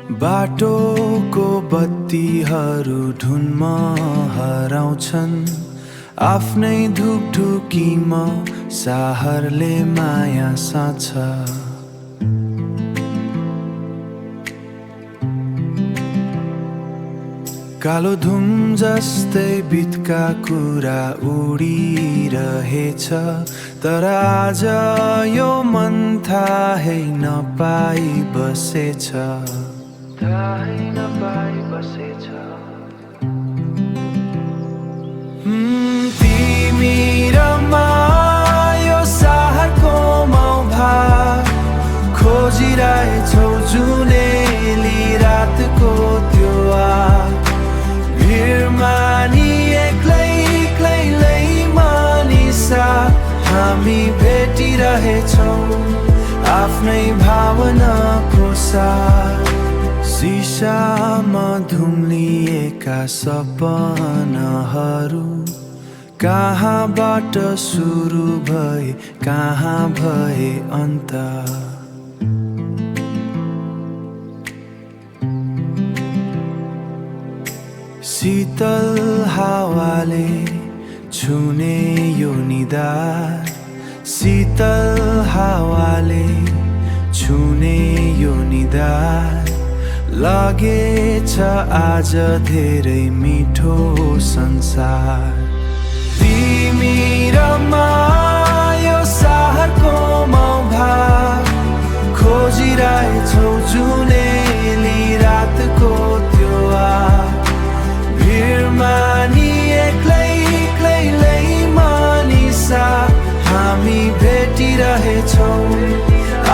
बाटोको बत्तीहरू धुनमा हराउँछन्, आफ्नै ढुकढुकीमा शहरले माया साँच्छ। कालो धुम जस्तै बितका कुरा उडिरहेछ, तर आज यो मन थाहै नपाई बसेछ। तिमी र म यो सहरको मौभाग खोजिरहेछौ, जुनेली रातको त्यो आग। भिडमा नि एक्लै मानिसा हामी भेटिरहेछौ, आफ्नै भावनाको साथ। सिसामा धुम्लिएका सपनाहरू कहाँबाट सुरु भए, कहाँ भए अन्त। शीतल हावाले छुने यो निधार, शीतल हावाले छुने यो निधार। लागेछ आज धेरै मिठो संसार। तिमी र म यो सहरको मौभाग खोजिरहेछौ, जुनेली रातको त्यो आग। भिडमा नि एक्लै मानिसा हामी भेटिरहेछौ,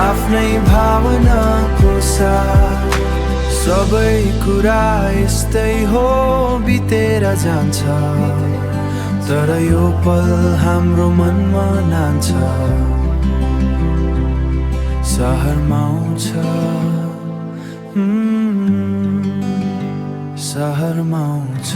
आफ्नै भावनाको साथ। सबै कुरा यस्तै हो, बितेर जान्छ, तर यो पल हाम्रो मनमा नान्छ। सहरमा आउँछ, सहरमा आउँछ।